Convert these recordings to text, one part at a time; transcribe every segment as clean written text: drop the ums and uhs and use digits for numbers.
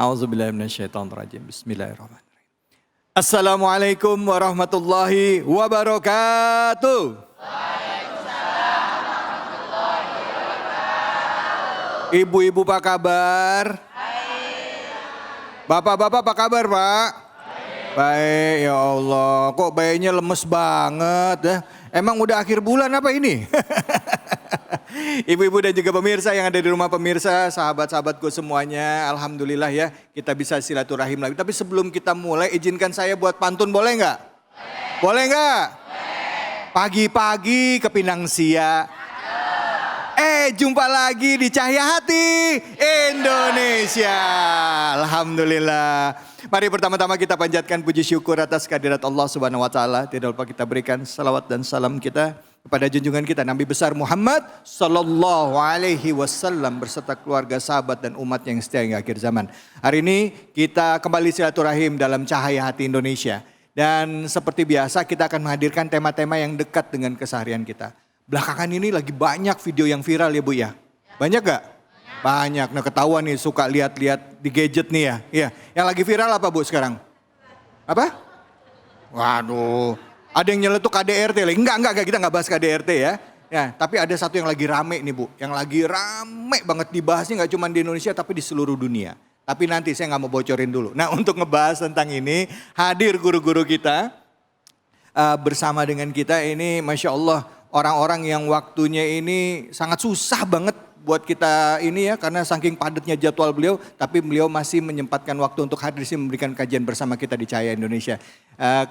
A'udzubillahiminasyaitonirrajim. Bismillahirrahmanirrahim. Assalamualaikum warahmatullahi wabarakatuh. Waalaikumsalam warahmatullahi wabarakatuh. Ibu-ibu apa kabar? Baik. Bapak-bapak apa kabar, Pak? Baik. Baik, ya Allah. Kok bayinya lemes banget ya? Emang udah akhir bulan apa ini? Ibu-ibu dan juga pemirsa yang ada di rumah, pemirsa, sahabat-sahabatku semuanya, alhamdulillah ya kita bisa silaturahim lagi. Tapi sebelum kita mulai, izinkan saya buat pantun, boleh nggak? Boleh nggak? Pagi-pagi ke Pinang Sia. Jumpa lagi di Cahaya Hati Indonesia. Alhamdulillah. Mari pertama-tama kita panjatkan puji syukur atas kehadirat Allah Subhanahu wa taala. Tidak lupa kita berikan salawat dan salam kita kepada junjungan kita Nabi besar Muhammad sallallahu alaihi wasallam beserta keluarga, sahabat dan umat yang setia hingga akhir zaman. Hari ini kita kembali silaturahim dalam Cahaya Hati Indonesia. Dan seperti biasa kita akan menghadirkan tema-tema yang dekat dengan keseharian kita. Belakangan ini lagi banyak video yang viral ya Bu ya. Banyak gak? Banyak. Nah ketahuan nih suka lihat-lihat di gadget nih ya. Iya. Yang lagi viral apa Bu sekarang? Apa? Waduh. Ada yang nyeletuk KDRT lagi. Enggak. Kita nggak bahas KDRT ya. Ya, tapi ada satu yang lagi rame nih Bu. Yang lagi rame banget dibahasnya nggak cuma di Indonesia tapi di seluruh dunia. Tapi nanti saya nggak mau bocorin dulu. Nah untuk ngebahas tentang ini hadir guru-guru kita. Bersama dengan kita ini Masya Allah. Orang-orang yang waktunya ini sangat susah banget buat kita ini ya. Karena saking padatnya jadwal beliau. Tapi beliau masih menyempatkan waktu untuk hadir sini memberikan kajian bersama kita di Cahaya Indonesia.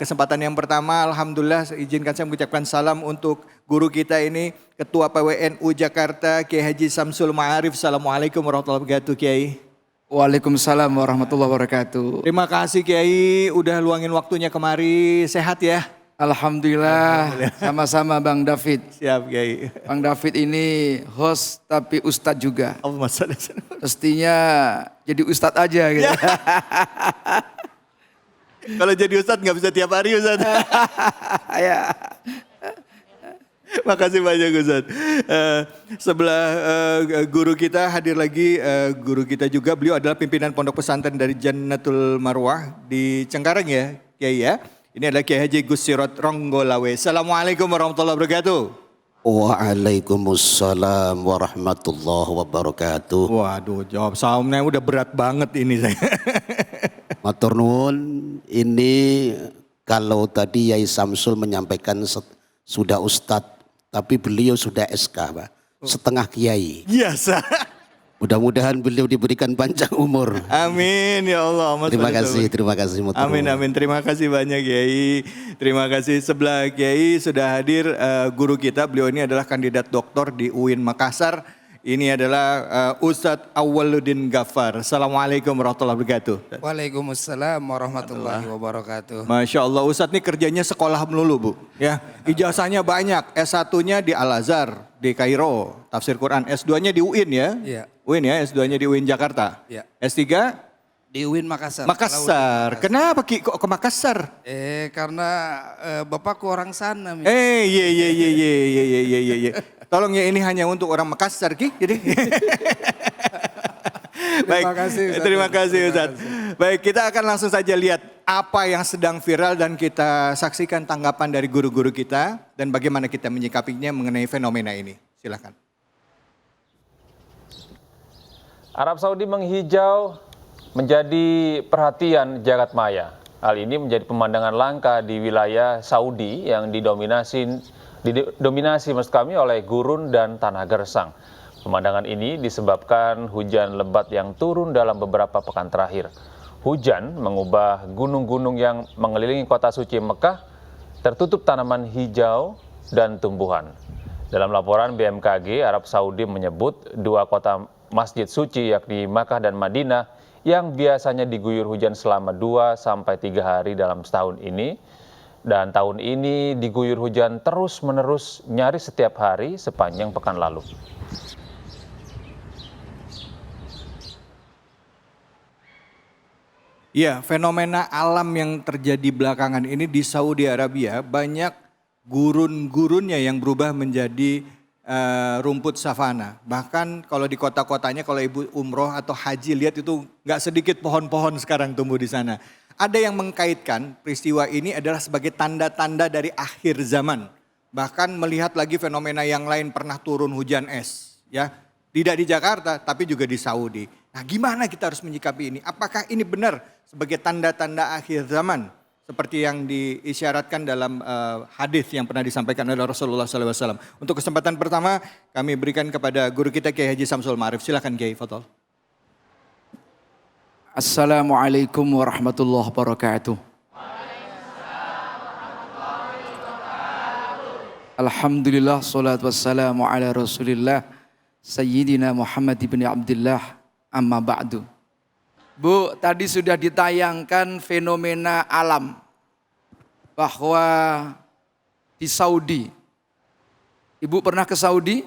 Kesempatan yang pertama alhamdulillah izinkan saya mengucapkan salam untuk guru kita ini. Ketua PWNU Jakarta Kiai Haji Samsul Ma'arif. Assalamualaikum warahmatullahi wabarakatuh Kiai. Waalaikumsalam warahmatullahi wabarakatuh. Terima kasih Kiai udah luangin waktunya kemari. Sehat ya? Alhamdulillah, sama-sama Bang David. Siap Kiai. Bang David ini host tapi ustadz juga. Allahumma shalli. Mestinya jadi ustadz aja gitu. Ya. Kalau jadi ustadz nggak bisa tiap hari Ustadz. Ya. Makasih banyak Ustadz. Sebelah guru kita hadir lagi guru kita juga. Beliau adalah pimpinan pondok pesantren dari Jannatul Marwah di Cengkareng ya Kiai ya. Ini adalah Kiai Haji Gus Sirot Ronggolawe. Assalamualaikum warahmatullahi wabarakatuh. Waalaikumsalam warahmatullahi wabarakatuh. Waduh, jawab salamnya udah berat banget ini saya. Matur nuwun, ini kalau tadi Yai Samsul menyampaikan sudah Ustadz, tapi beliau sudah SK Pak. Setengah kiai. Biasa. Mudah-mudahan beliau diberikan panjang umur. Amin ya Allah. Terima kasih. Amin. Terima kasih banyak Kiai. Terima kasih sebelah Kiai sudah hadir guru kita. Beliau ini adalah kandidat doktor di UIN Makassar. Ini adalah Ustadz Awwaluddin Ghaffar. Assalamualaikum warahmatullahi wabarakatuh. Waalaikumsalam warahmatullahi wabarakatuh. Masya Allah Ustadz ini kerjanya sekolah melulu Bu. Ya, ijazahnya banyak. S1-nya di Al-Azhar di Kairo, tafsir Quran. S2-nya di UIN ya. Iya. UIN ya, S2-nya di UIN Jakarta. Iya. S3? Di UIN Makassar. Makassar. Kenapa Ki kok ke Makassar? Karena bapakku orang sana. Iya. Tolong ya ini hanya untuk orang Makassar Ki. Jadi. Baik, terima kasih Ustaz. Baik, kita akan langsung saja lihat apa yang sedang viral dan kita saksikan tanggapan dari guru-guru kita dan bagaimana kita menyikapinya mengenai fenomena ini. Silakan. Arab Saudi menghijau menjadi perhatian jagat maya. Hal ini menjadi pemandangan langka di wilayah Saudi yang didominasi maksud kami oleh gurun dan tanah gersang. Pemandangan ini disebabkan hujan lebat yang turun dalam beberapa pekan terakhir. Hujan mengubah gunung-gunung yang mengelilingi kota suci Mekah tertutup tanaman hijau dan tumbuhan. Dalam laporan BMKG, Arab Saudi menyebut dua kota masjid suci yakni Makkah dan Madinah yang biasanya diguyur hujan selama 2-3 hari dalam setahun ini. Dan tahun ini diguyur hujan terus-menerus nyaris setiap hari sepanjang pekan lalu. Ya, fenomena alam yang terjadi belakangan ini di Saudi Arabia banyak gurun-gurunnya yang berubah menjadi rumput savana. Bahkan kalau di kota-kotanya kalau ibu umroh atau haji lihat itu nggak sedikit pohon-pohon sekarang tumbuh di sana. Ada yang mengkaitkan peristiwa ini adalah sebagai tanda-tanda dari akhir zaman. Bahkan melihat lagi fenomena yang lain pernah turun hujan es. Ya, tidak di Jakarta tapi juga di Saudi. Nah gimana kita harus menyikapi ini? Apakah ini benar sebagai tanda-tanda akhir zaman? Seperti yang diisyaratkan dalam hadis yang pernah disampaikan oleh Rasulullah SAW. Untuk kesempatan pertama kami berikan kepada guru kita Kiai Haji Samsul Ma'arif. Silakan Kiai, fadhol. Assalamualaikum warahmatullahi wabarakatuh. Alhamdulillah, salatu wassalamu ala rasulillah, Sayyidina Muhammad ibn Abdullah, amma ba'du. Bu, tadi sudah ditayangkan fenomena alam bahwa di Saudi. Ibu pernah ke Saudi?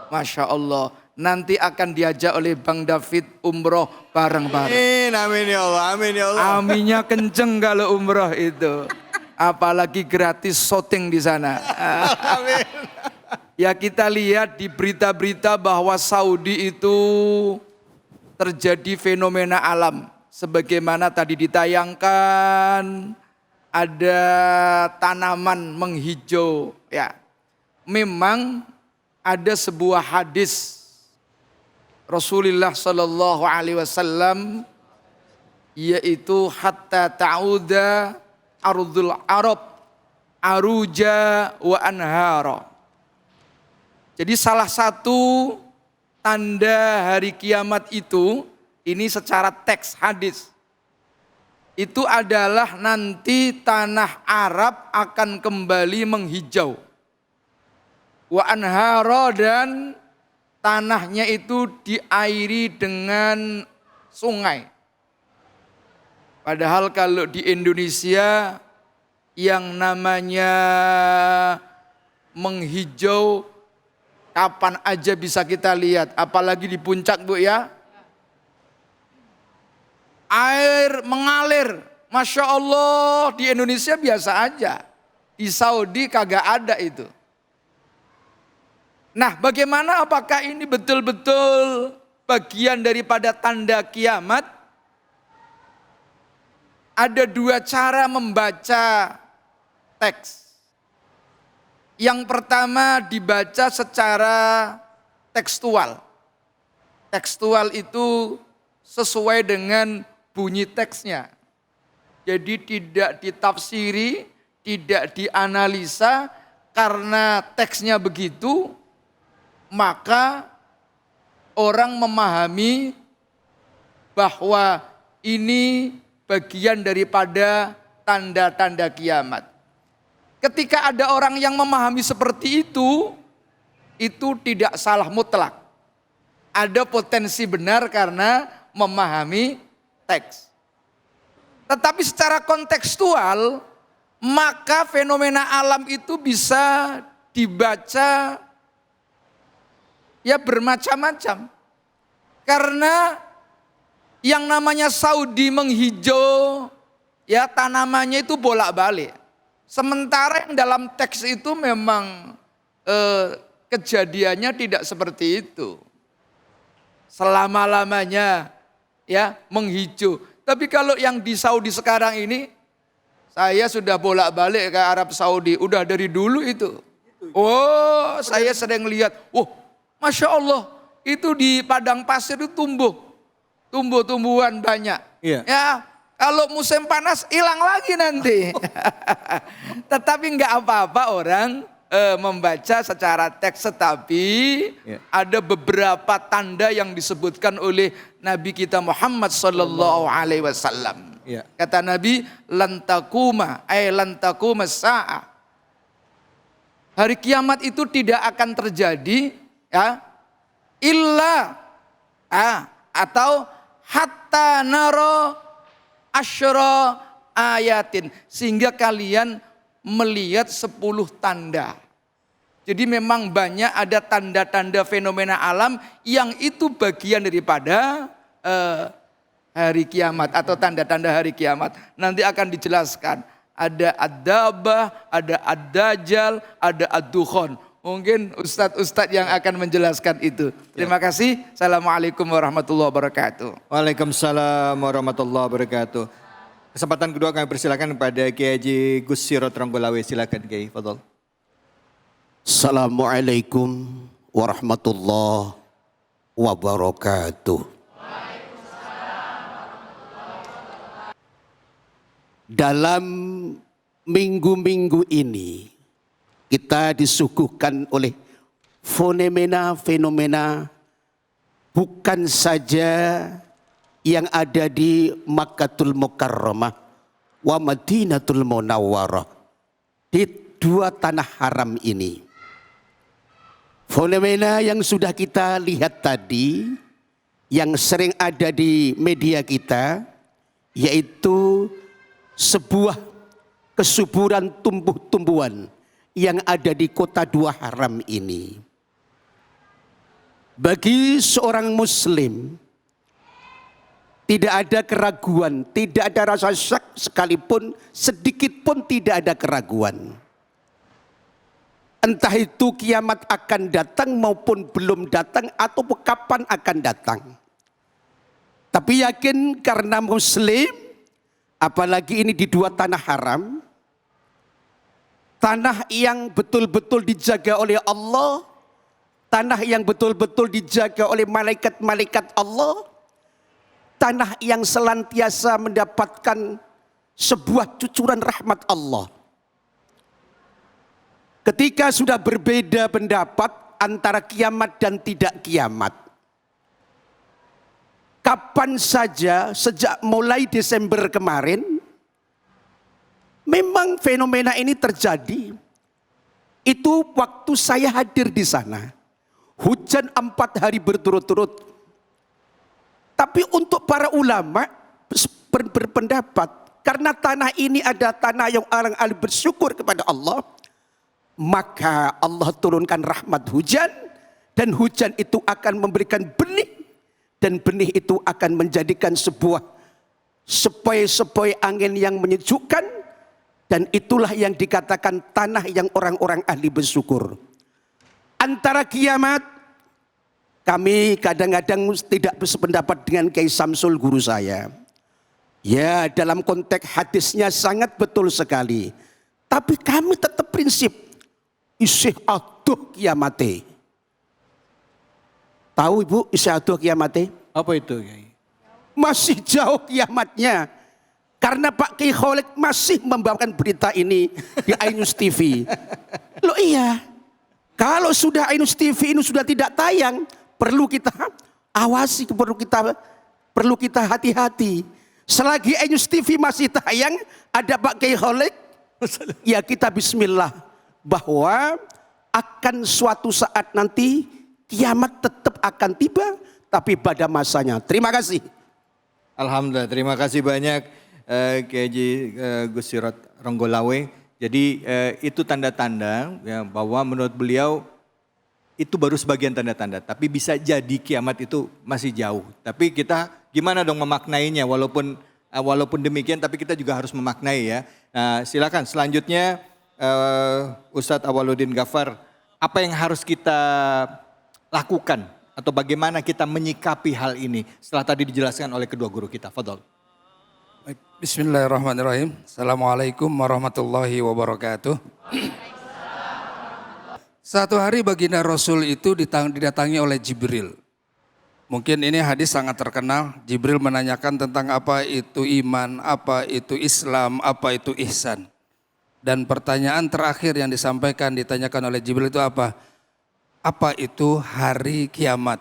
Masya Allah. Nanti akan diajak oleh Bang David umroh bareng-bareng. Amin ya Allah, amin ya Allah. Aminnya kenceng kalau umroh itu. Apalagi gratis syuting di sana. Amin. Ya kita lihat di berita-berita bahwa Saudi itu terjadi fenomena alam. Sebagaimana tadi ditayangkan ada tanaman menghijau. Ya, memang ada sebuah hadis Rasulullah Sallallahu Alaihi Wasallam yaitu hatta ta'uda ardul Arab aruja wa anhara. Jadi salah satu tanda hari kiamat itu, ini secara teks hadis, itu adalah nanti tanah Arab akan kembali menghijau. Wa anhara, dan tanahnya itu diairi dengan sungai. Padahal kalau di Indonesia yang namanya menghijau kapan aja bisa kita lihat. Apalagi di puncak Bu ya. Air mengalir. Masya Allah, di Indonesia biasa aja. Di Saudi kagak ada itu. Nah, bagaimana, apakah ini betul-betul bagian daripada tanda kiamat? Ada dua cara membaca teks. Yang pertama dibaca secara tekstual. Tekstual itu sesuai dengan bunyi teksnya. Jadi tidak ditafsiri, tidak dianalisa, karena teksnya begitu, maka orang memahami bahwa ini bagian daripada tanda-tanda kiamat. Ketika ada orang yang memahami seperti itu tidak salah mutlak. Ada potensi benar karena memahami teks. Tetapi secara kontekstual, maka fenomena alam itu bisa dibaca ya bermacam-macam. Karena yang namanya Saudi menghijau, ya tanamannya itu bolak-balik. Sementara yang dalam teks itu memang kejadiannya tidak seperti itu. Selama-lamanya ya menghijau. Tapi kalau yang di Saudi sekarang ini, saya sudah bolak-balik ke Arab Saudi, udah dari dulu itu. Oh, saya sering lihat, Masya Allah, itu di padang pasir itu tumbuh-tumbuhan banyak. Iya. Ya, kalau musim panas hilang lagi nanti. Tetapi nggak apa-apa orang membaca secara teks, tetapi ada beberapa tanda yang disebutkan oleh Nabi kita Muhammad Sallallahu Alaihi Wasallam. Kata Nabi, lantakuma sa'ah. Hari kiamat itu tidak akan terjadi, ya, atau hatta naro asyra ayatin, sehingga kalian melihat 10 tanda. Jadi memang banyak ada tanda-tanda fenomena alam yang itu bagian daripada hari kiamat atau tanda-tanda hari kiamat. Nanti akan dijelaskan. Ada ad-dabah, ada ad-dajjal, ada ad-dukhon. mungkin ustadz-ustadz yang akan menjelaskan itu. Terima kasih. Assalamualaikum warahmatullahi wabarakatuh. Waalaikumsalam warahmatullahi wabarakatuh. Kesempatan kedua kami persilakan kepada Kiai Haji Gus Sirot Ronggolawe. Silakan Kiai, fadhol. Assalamualaikum warahmatullahi wabarakatuh. Dalam minggu-minggu ini kita disuguhkan oleh fenomena bukan saja yang ada di Makkatul Mukarramah wa Madinatul Munawwarah, di dua tanah haram ini. Fenomena yang sudah kita lihat tadi, yang sering ada di media kita, yaitu sebuah kesuburan tumbuh-tumbuhan yang ada di kota dua haram ini. Bagi seorang muslim, tidak ada keraguan, tidak ada rasa syak sekalipun, sedikit pun tidak ada keraguan. Entah itu kiamat akan datang maupun belum datang atau kapan akan datang. Tapi yakin karena muslim, apalagi ini di dua tanah haram, tanah yang betul-betul dijaga oleh Allah, tanah yang betul-betul dijaga oleh malaikat-malaikat Allah, tanah yang senantiasa mendapatkan sebuah cucuran rahmat Allah. Ketika sudah berbeda pendapat antara kiamat dan tidak kiamat, kapan saja sejak mulai Desember kemarin, memang fenomena ini terjadi. Itu waktu saya hadir di sana. Hujan 4 hari berturut-turut. Tapi untuk para ulama berpendapat, karena tanah ini ada tanah yang orang ahli bersyukur kepada Allah, maka Allah turunkan rahmat hujan, dan hujan itu akan memberikan benih, dan benih itu akan menjadikan sebuah sepoi-sepoi angin yang menyejukkan, dan itulah yang dikatakan tanah yang orang-orang ahli bersyukur. Antara kiamat, kami kadang-kadang tidak bersependapat dengan Kiai Samsul guru saya. Ya, dalam konteks hadisnya sangat betul sekali. Tapi kami tetap prinsip, isih aduh kiamate. Tahu Ibu isih aduh kiamate? Apa itu Kiai? Masih jauh kiamatnya. Karena Pak Kiai Khalid masih membawakan berita ini di Ainus TV. Loh iya, kalau sudah Ainus TV ini sudah tidak tayang, perlu kita awasi, perlu kita hati-hati. Selagi Ainus TV masih tayang, ada Pak Kiai Khalid, ya kita bismillah. Bahwa akan suatu saat nanti kiamat tetap akan tiba, tapi pada masanya. Terima kasih. Alhamdulillah, terima kasih banyak Kiai Haji Gus Sirot Ronggolawe. Jadi itu tanda-tanda ya, bahwa menurut beliau itu baru sebagian tanda-tanda. Tapi bisa jadi kiamat itu masih jauh. Tapi kita gimana dong memaknainya, walaupun demikian tapi kita juga harus memaknai ya. Nah, silakan selanjutnya Ustadz Awwaluddin Ghaffar, apa yang harus kita lakukan atau bagaimana kita menyikapi hal ini setelah tadi dijelaskan oleh kedua guru kita. Fadhol. Bismillahirrahmanirrahim. Assalamualaikum warahmatullahi wabarakatuh. Satu hari baginda Rasul itu didatangi oleh Jibril. Mungkin ini hadis sangat terkenal. Jibril menanyakan tentang apa itu iman, apa itu Islam, apa itu ihsan. Dan pertanyaan terakhir yang ditanyakan oleh Jibril itu apa? Apa itu hari kiamat?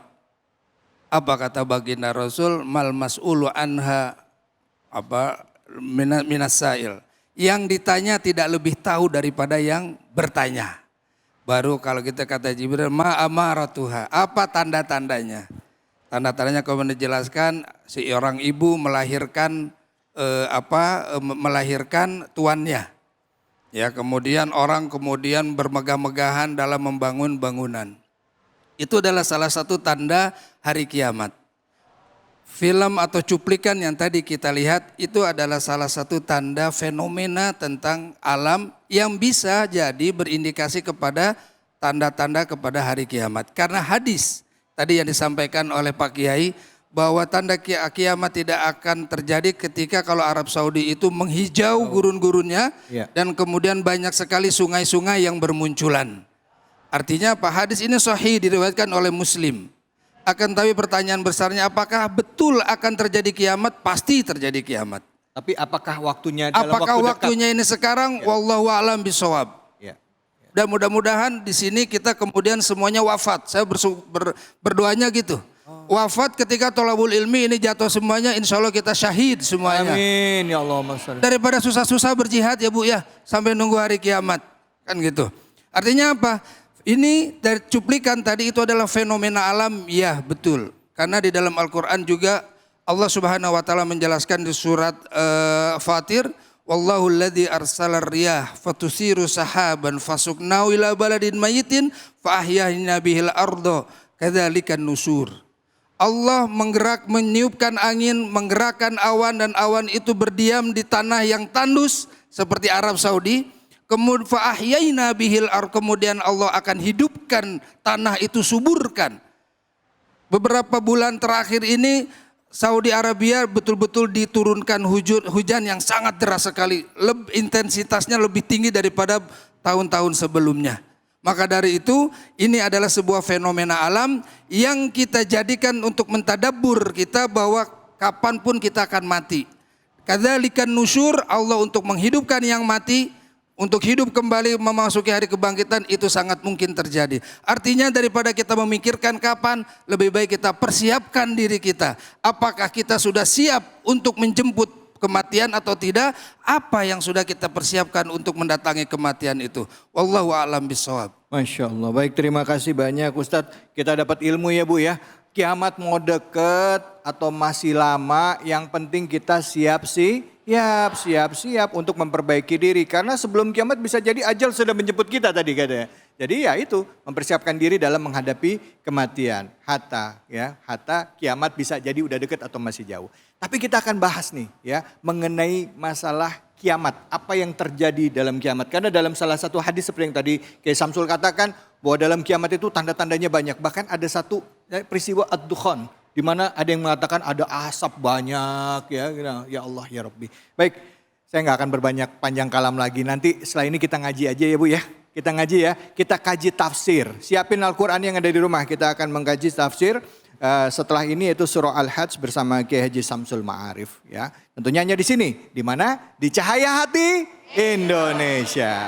Apa kata baginda Rasul? Mal mas'ulu anha minasail. Yang ditanya tidak lebih tahu daripada yang bertanya. Baru kalau kita kata Jibril, ma amaratuha, apa tanda-tandanya? Tanda-tandanya kalau dijelaskan, seorang ibu melahirkan melahirkan tuannya. Ya, kemudian orang bermegah-megahan dalam membangun bangunan. Itu adalah salah satu tanda hari kiamat. Film atau cuplikan yang tadi kita lihat itu adalah salah satu tanda fenomena tentang alam yang bisa jadi berindikasi kepada tanda-tanda kepada hari kiamat. Karena hadis tadi yang disampaikan oleh Pak Kiai bahwa tanda kiamat tidak akan terjadi ketika kalau Arab Saudi itu menghijau gurun-gurunnya dan kemudian banyak sekali sungai-sungai yang bermunculan. Artinya apa? Hadis ini sahih diriwayatkan oleh Muslim. Akan tapi pertanyaan besarnya apakah betul akan terjadi kiamat? Pasti terjadi kiamat. Tapi apakah waktunya dalam Apakah waktu waktunya ini sekarang? Wallahu a'lam bishawab. dekat? Ya. Dan mudah-mudahan di sini kita kemudian semuanya wafat. Saya berdoanya gitu. Wafat ketika tolabul ilmi ini jatuh semuanya, insya Allah kita syahid semuanya. Amin ya Allah. Masalah. Daripada susah-susah berjihad ya Bu ya, sampai nunggu hari kiamat. Kan gitu. Artinya apa? Ini dari cuplikan tadi itu adalah fenomena alam, ya betul. Karena di dalam Al-Quran juga Allah Subhanahu wa taala menjelaskan di surat Fatir, wallahu alladzi arsalar riyah fatusiru sahaban fasuknau ila baladin mayitin fa ahyayna bihil ardo kadzalikan nusur. Allah meniupkan angin, menggerakkan awan dan awan itu berdiam di tanah yang tandus seperti Arab Saudi. Kemudian fa ahyayna bihil ard, kemudian Allah akan hidupkan tanah itu, suburkan. Beberapa bulan terakhir ini Saudi Arabia betul-betul diturunkan hujan yang sangat deras sekali. Intensitasnya lebih tinggi daripada tahun-tahun sebelumnya. Maka dari itu ini adalah sebuah fenomena alam yang kita jadikan untuk mentadabbur kita bahwa kapanpun kita akan mati. Kadzalikan nusyur, Allah untuk menghidupkan yang mati. Untuk hidup kembali memasuki hari kebangkitan itu sangat mungkin terjadi. Artinya daripada kita memikirkan kapan, lebih baik kita persiapkan diri kita. Apakah kita sudah siap untuk menjemput kematian atau tidak? Apa yang sudah kita persiapkan untuk mendatangi kematian itu? Wallahu a'lam bishawab. Masya Allah. Baik, terima kasih banyak Ustadz. Kita dapat ilmu ya Bu ya. Kiamat mau deket atau masih lama, yang penting kita siap untuk memperbaiki diri. Karena sebelum kiamat bisa jadi ajal sudah menjemput kita tadi katanya. Jadi ya itu, mempersiapkan diri dalam menghadapi kematian. Hatta kiamat bisa jadi udah deket atau masih jauh. Tapi kita akan bahas nih ya mengenai masalah kiamat. Apa yang terjadi dalam kiamat. Karena dalam salah satu hadis seperti yang tadi Kiai Samsul katakan bahwa dalam kiamat itu tanda-tandanya banyak. Bahkan ada satu peristiwa ad-dukhan. Di mana ada yang mengatakan ada asap banyak ya. Ya Allah ya Rabbi. Baik, saya nggak akan berbanyak panjang kalam lagi. Nanti setelah ini kita ngaji aja ya Bu ya. Kita ngaji ya, kita kaji tafsir. Siapin Al-Quran yang ada di rumah, kita akan mengkaji tafsir. Setelah ini yaitu surah Al-Hajj bersama Kiai Haji Samsul Ma'arif ya. Tentunya hanya di sini, di mana? Di Cahaya Hati Indonesia.